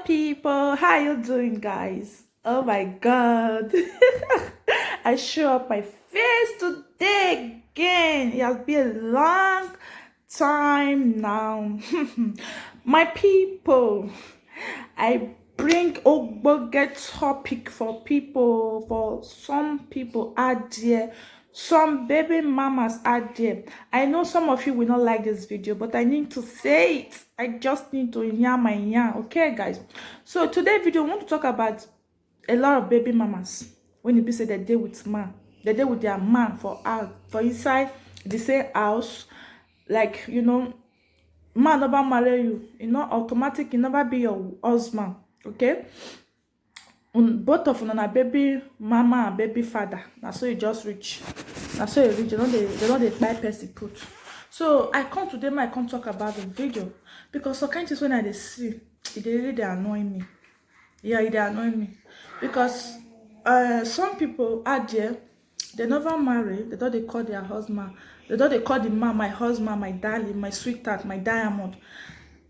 People, how you doing, guys? Oh my god. I show up my face today again. It has been a long time now. My people, I bring get topic for people, for some people out there, some baby mamas out there. I know some of you will not like this video, but I need to say it. I just need to yarn my yarn. Okay, guys. So today video, I want to talk about a lot of baby mamas when it be say they day with man, they day with their man for out for inside the same house, like man never marry you, automatic, you never be your husband. Okay, both of them are baby mama and baby father. That's so you just reach. That's so you reach. They don't buy person put. So I come today, I come talk about the video because some kind of things when I see it, they annoy me. Yeah, it annoy me because some people out there, they never marry. They don't they call their husband. They don't they call the man my husband, my darling, my sweetheart, my diamond.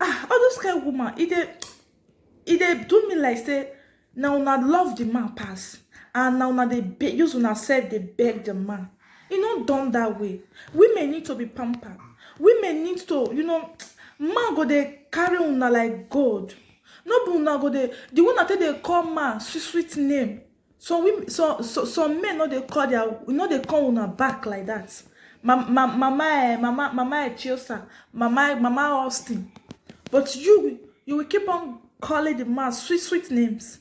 All those kind of woman, it do me like say now una love the man pass, and now they use una self they beg the man. You know, done that way. Women need to be pampered. Women need to, man go they carry una like gold. No be una go the one that they call man sweet name. So women, some men know they call their, they call una back like that. Mama Chiosa, mama Austin. But you will keep on calling the man sweet names.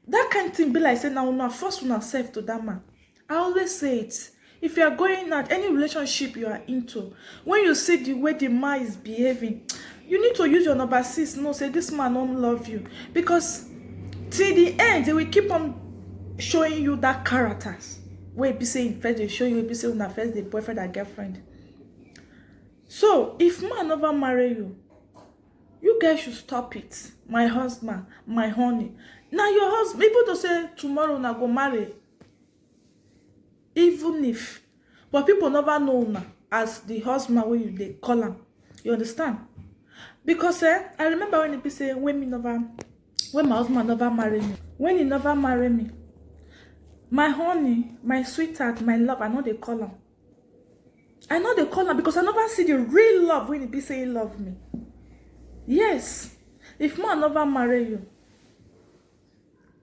That kind of thing be like say now una force una self to that man. I always say it. If you are going at any relationship you are into, when you see the way the man is behaving, you need to use your number 6. No, say this man don't love you, because till the end they will keep on showing you that characters. Where be saying first they show you, be saying una first the boyfriend and girlfriend. So if man never marry you, you guys should stop it. My husband, my honey. Now your husband, people to say tomorrow na go marry. Even if, but people never know now as the husband when they call him. You understand? Because I remember when people say when my husband never marry me. When he never marry me, my honey, my sweetheart, my love, I know they call him. I know they call him because I never see the real love when he be saying love me. Yes, if man never marry you,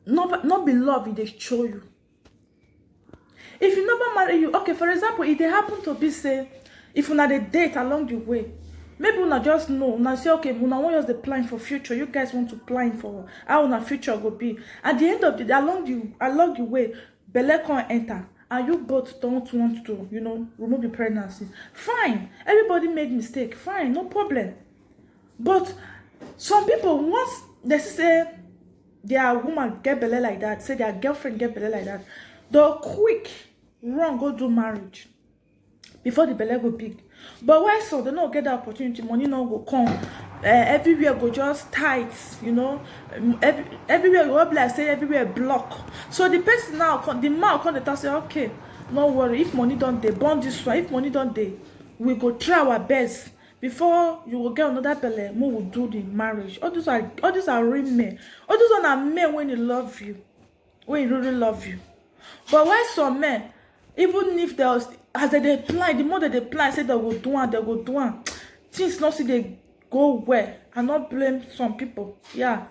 not be love, they show you. If you never marry you, okay, for example, if they happen to be say, if you not a date along the way, maybe you not just know, now say, okay, we want use the plan for future. You guys want to plan for how our future will be. At the end of the day, along the way, belle can enter, and you both don't want to, remove the pregnancy. Fine, everybody made mistake. Fine, no problem. But some people, once they say their woman get belle like that, say their girlfriend get belle like that, they'll quick run go do marriage before the belle go big. But why so they don't get the opportunity, money no go come, everywhere go just tight, everywhere go up like say everywhere block. So the person now the man come the say, okay, no worry, if money don't they bond this one, if money don't they, we go try our best before you will get another belle, we will do the marriage. All these are real men. All these are men when he love you, when he really love you. But why some men, even if they was, as they plan, the more that they plan, say they go do one, things not see they go well. I not blame some people. Yeah,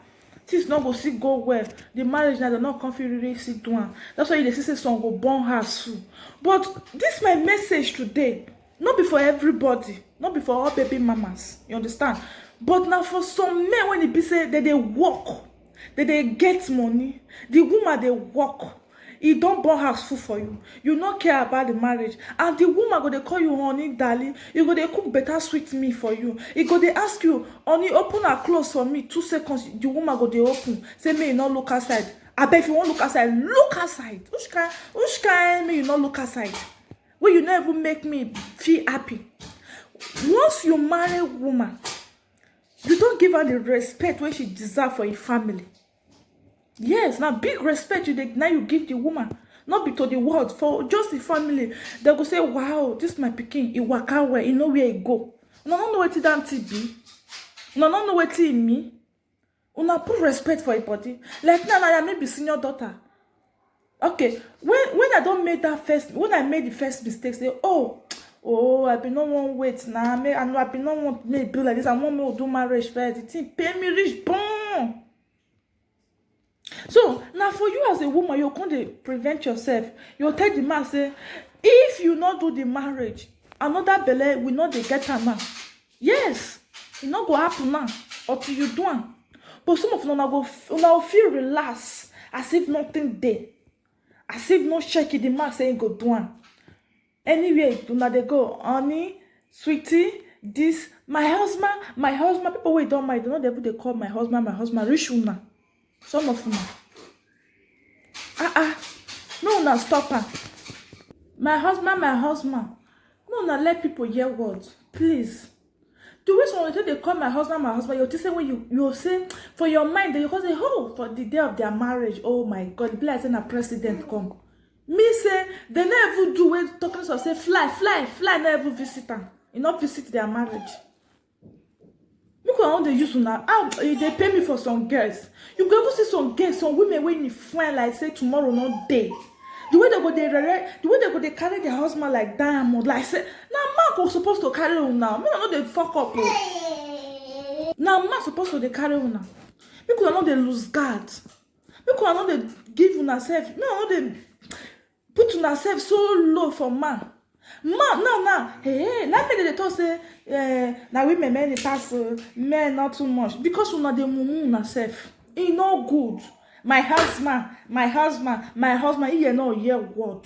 things not go see go well. The marriage now they not confident really see do one. That's why they say some go born her soon. But this my message today. Not be for everybody, not be for all baby mamas. You understand? But now for some men, when it be say that they work, that they get money, the woman they work. He don't born house food for you. You not care about the marriage. And the woman go they call you honey, darling. You go they cook better sweet meat for you. He go they ask you, honey, open or close for me. 2 seconds, the woman go they open. Say me you not look outside. I bet if you want look outside, look outside. Which kind me you not look outside? Well, you never make me feel happy. Once you marry a woman, you don't give her the respect where she deserves for your family. Yes, now big respect now you give the woman, not be to the world, for just the family. They go say, wow, this my pikin, he waka well, he know where he go. No, know what it be. No, know what it me. Una put respect for your body. Like now, I may be senior daughter. Okay, when I don't make that when I made the first mistake, say, I be no one wait now. I know I be no one me do like this. I want me to do marriage first. The thing pay me rich, boom. So now for you as a woman, you can't prevent yourself. You tell the man say, if you not do the marriage, another belle will not dey get her now. Yes, it not go happen now until you do it. But some of una go feel relaxed as if nothing there, as if no check the man saying go do it. Anyway, una dey go, honey, sweetie, this my husband. People wey don't mind, they not able to call my husband. Reach una. Some of una. No, una stop her. My husband. No, una let people hear words, please. The way someone they call my husband, you say when you say for your mind, you say, for the day of their marriage, oh my God, be like saying a president come. Me say they never do it. Talking to say fly, never visit them. You not visit their marriage. Look at how they use now. They pay me for some girls. You go see some girls, some women when you find like say tomorrow not day. The way they go they carry their husband like diamond, like say now Mark was supposed to carry on now. Me not they fuck up. Now Mark supposed to they carry on now. Because I know they lose guard. Because I know they give on herself. No, I know they put on herself so low for man. Now, hey, let me they talk say, now women men pass men not too much because we not the mumu herself. It no good. My husband, he no hear word.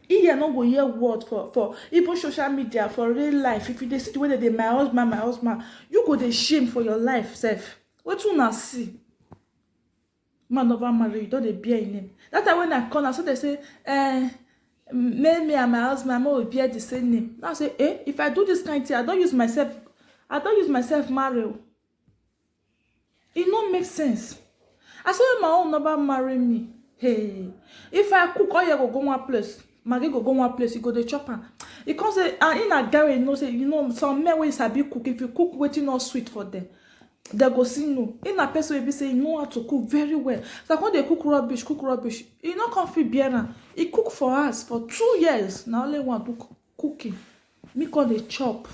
He no go hear word for even social media, for real life. If you dey see the way they my husband, you go dey shame for your life, self. What you not see? Man never marry, you don't dey bear in name. That time when I call, I so they say, me and my husband will bear the same name. Now I say, if I do this kind of thing, I don't use myself marry. It don't make sense. I say my own never marry me. Hey, if I cook, all you go one place. Maggie go one place, you go the chopper. It can't say, and in a garage, some men will sabi cook. If you cook, waiting not sweet for them. They go see no. In a person will be saying, you know how to cook very well. So when they cook rubbish, you know can't feel better. He cook for us for 2 years. Now only want to cooking. Me call the chop.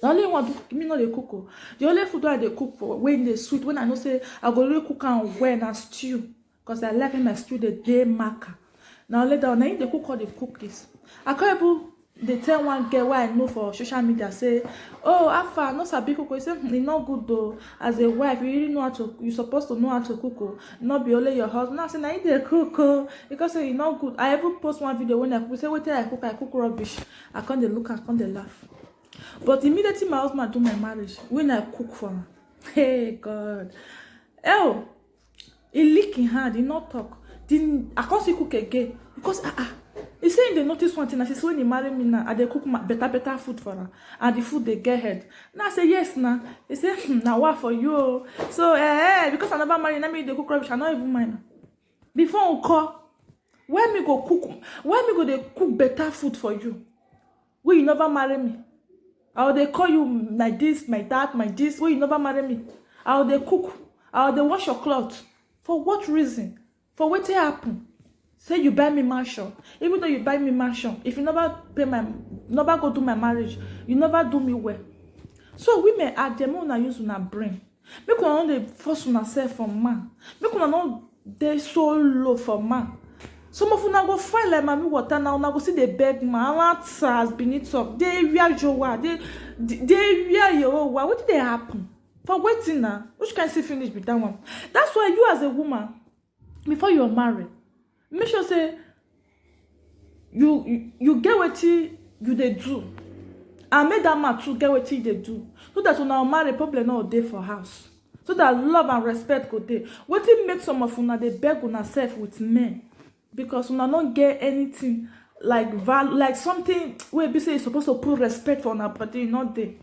The only one do me not the cook. The only food I they cook for when they sweet. When I know say I go really cook and when I stew. Because I like my stew the day marker. Now later on, I they cook all the cookies. I can't even they tell one girl why I know for social media say, Afa, no sabi cook. He say it's not good though. As a wife, you really know how to. You supposed to know how to cook. Not be only your husband. I say now they cook. Because say it's not good. I ever post one video when I cook. Say wait till I cook rubbish. I can't they look. I can't they laugh. But immediately my husband do my marriage, when I cook for him, hey God, he leaking hard, he not talk. I can't see cook again because he saying they notice one thing. I say so when he marry me now, they cook better food for her, and the food they get head. Now I say yes now. He say now what for you? So because I never marry, let me they cook rubbish. I not even mind. Before we call, when me go they cook better food for you? Will you never marry me? How they call you my this, my that, my this? Will you never marry me? How they cook? How they wash your clothes? For what reason? For what happen? Say you buy me mansion. Even though you buy me mansion, if you never never go do my marriage, you never do me well. So women at the moment use una brain. Make una not dey force una self for man. Make una not dey so low for man. Some of una go find like mommy water now. Una go see the beg man. Has been it up. They wear Jowa. They wear your wa. What did they happen? For waiting now. Which can see finish with that one. That's why you as a woman, before you're married, make sure say you get what you they do. And make that man too get what they do. So that when our married problem not day for house. So that love and respect go there. What it make some of una they beg on self with men. Because una not get anything like like something where be say you're supposed to put respect for una body, not there.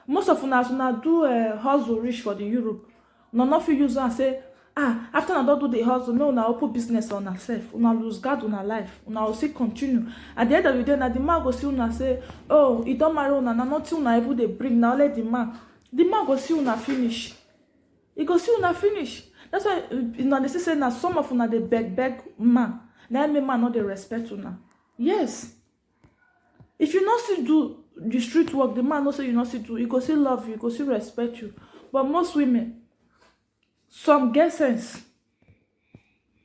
Most of una do hustle rich for the Europe. Una not feel use and say, after una don't do the hustle, no, una open business on herself. Una lose God on her life. Una will still continue. At the end of the day, now the man go see una say, he don't marry una, nothing una even they bring. Now let the man go see una finish. You go see una finish. That's why they say now some of una they beg man. Now me man not they respect una. Yes. If you not see do the street work, the man not say you not see do. He go still love you. He go still respect you. But most women, some get sense.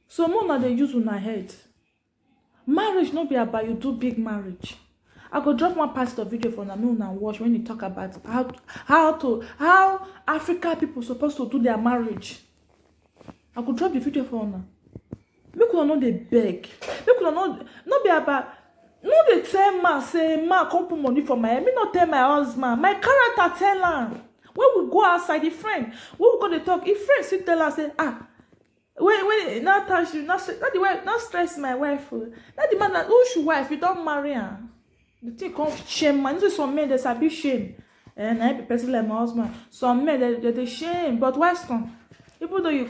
So more now they use una head. Marriage not be about you do big marriage. I go drop one pastor video for Namu and watch when he talk about how African people supposed to do their marriage. I could drop the video for now. Make una know they beg. Make una not be about. No, they tell ma say ma come put money for my head. Me not tell my husband. My character tell her. When we go outside, the friend, when we go to talk, if friend still tell her say when not touch you, not the wife, not stress my wife. Not the man that who should wife you don't marry her. The thing come shame man. You see some men there's a big shame. And I be person like my husband. Some men they shame, but Weston. Even though you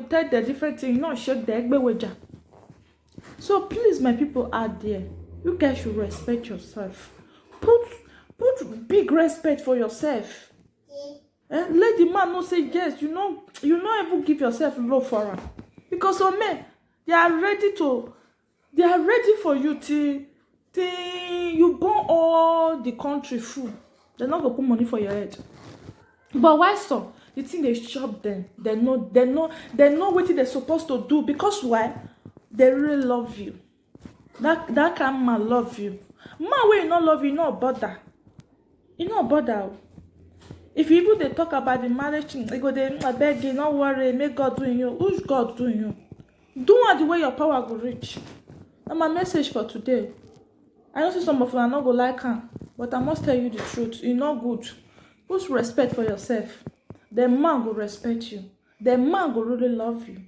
tell the different thing, you not shake the egg. So please, my people out there, you guys should respect yourself. Put big respect for yourself. Let the man know say yes. You not even give yourself love for her. Because some men they are ready for you till you burn all the country food. They're not gonna put money for your head. But why so? The thing they shop them. They know what they're supposed to do. Because why? They really love you. That kind of man love you. Man when you not love you, not bother. You not bother. If people they talk about the marriage, they go they beg you, not worry, make God doing you. Who's God doing you? Do it the way your power will reach. That's my message for today. I know some of you are not go like her, but I must tell you the truth. You're not good. Put respect for yourself. The man will respect you. The man will really love you.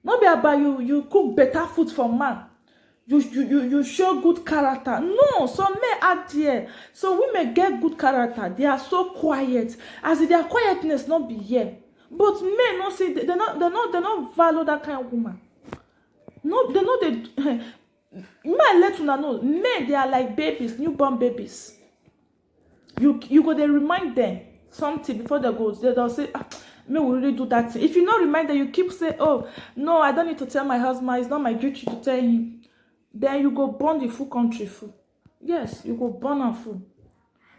Not be about you cook better food for man. You show good character. No, some men are there. So women get good character. They are so quiet. As if their quietness not be here. But men not say they not value that kind of woman. No, they know they man let you know. Men they are like babies, newborn babies. You go they remind them something before they go. They don't say me will really do that thing. If you not remind them, you keep saying, oh no, I don't need to tell my husband. It's not my duty to tell him. Then you go burn the full country full. Yes, you go burn and full.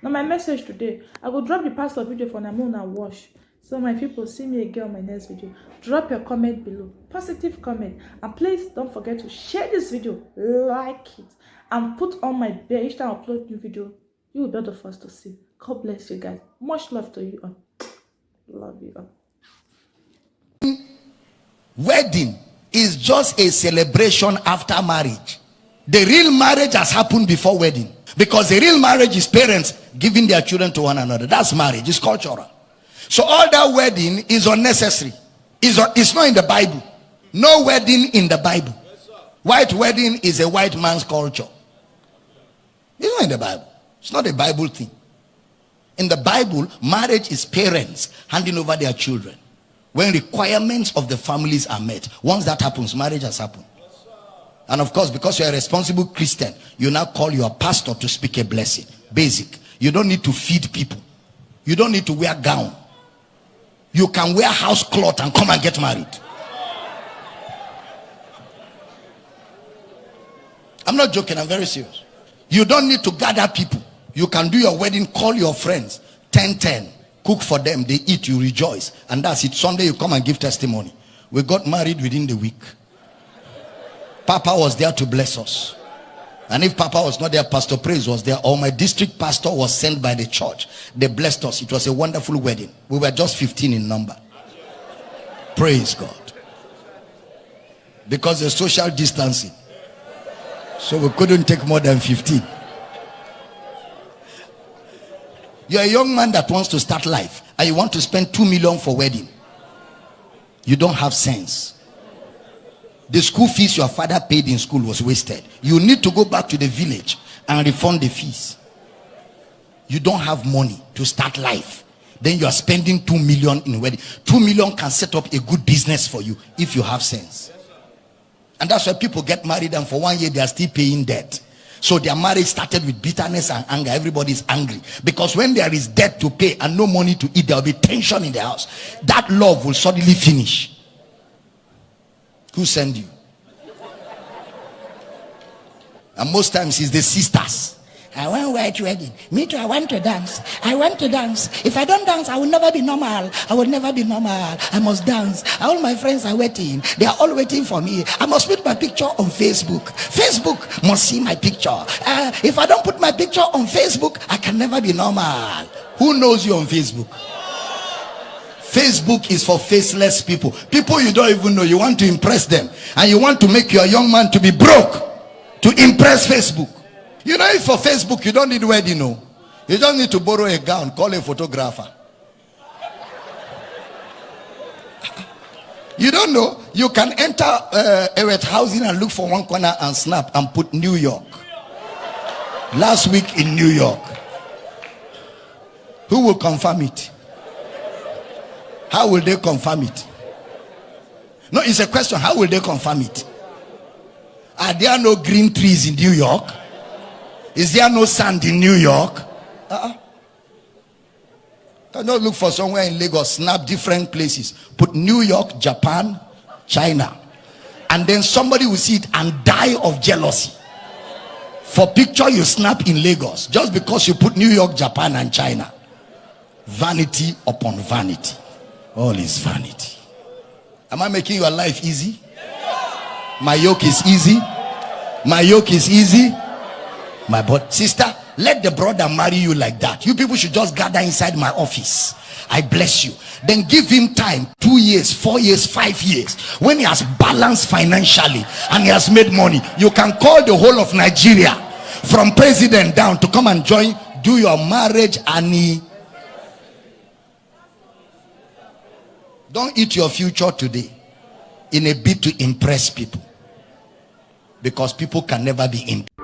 Now my message today, I will drop the pastor video for Namu and wash. So my people, see me again on my next video. Drop your comment below, positive comment, and please don't forget to share this video, like it, and put on my bell each time I upload new video. You will be the first to see. God bless you guys. Much love to you all. Love you all. Wedding is just a celebration after marriage. The real marriage has happened before wedding, because the real marriage is parents giving their children to one another. That's marriage. It's cultural. So all that wedding is unnecessary. It's not in the Bible. No wedding in the Bible. White wedding is a white man's culture. It's not in the Bible. It's not a Bible thing. In the Bible, marriage is parents handing over their children when requirements of the families are met. Once that happens, marriage has happened. And of course, because you're a responsible Christian, you now call your pastor to speak a blessing. Basic. You don't need to feed people. You don't need to wear gown. You can wear house cloth and come and get married. I'm not joking, I'm very serious. You don't need to gather people. You can do your wedding, call your friends, 10-10, cook for them, they eat, you rejoice, and that's it. Sunday you come and give testimony. We got married within the week. Papa was there to bless us. And if Papa was not there, Pastor Praise was there, or my district pastor was sent by the church. They blessed us. It was a wonderful wedding. We were just 15 in number. Praise God. Because of social distancing. So we couldn't take more than 15. You're a young man that wants to start life, and you want to spend 2 million for wedding. You don't have sense. The school fees your father paid in school was wasted. You need to go back to the village and refund the fees. You don't have money to start life. Then you are spending 2 million in wedding. 2 million can set up a good business for you if you have sense. And that's why people get married and for 1 year they are still paying debt. So their marriage started with bitterness and anger. Everybody's angry because when there is debt to pay and no money to eat, there will be tension in the house. That love will suddenly finish. Who sent you? And most times it's the sisters. I want white wedding. Me too, I want to dance. I want to dance. If I don't dance, I will never be normal. I will never be normal. I must dance. All my friends are waiting. They are all waiting for me. I must put my picture on Facebook. Facebook must see my picture. If I don't put my picture on Facebook, I can never be normal. Who knows you on Facebook? Facebook is for faceless people. People you don't even know. You want to impress them. And you want to make your young man to be broke to impress Facebook. You know, if for Facebook you don't need wedding, no. You just need to borrow a gown, call a photographer. You don't know, you can enter a housing and look for one corner and snap and put New York. Last week in New York. Who will confirm it? How will they confirm it? No, it's a question. How will they confirm it? Are there no green trees in New York? Is there no sand in New York? Cannot look for somewhere in Lagos, snap different places, put New York, Japan, China, and then somebody will see it and die of jealousy. For picture you snap in Lagos, just because you put New York, Japan, and China. Vanity upon vanity. All is vanity. Am I making your life easy? My yoke is easy. My yoke is easy. My sister, let the brother marry you like that. You people should just gather inside my office. I bless you. Then give him time, 2 years, 4 years, 5 years. When he has balanced financially and he has made money, you can call the whole of Nigeria from president down to come and join, do your marriage and don't eat your future today in a bid to impress people, because people can never be impressed.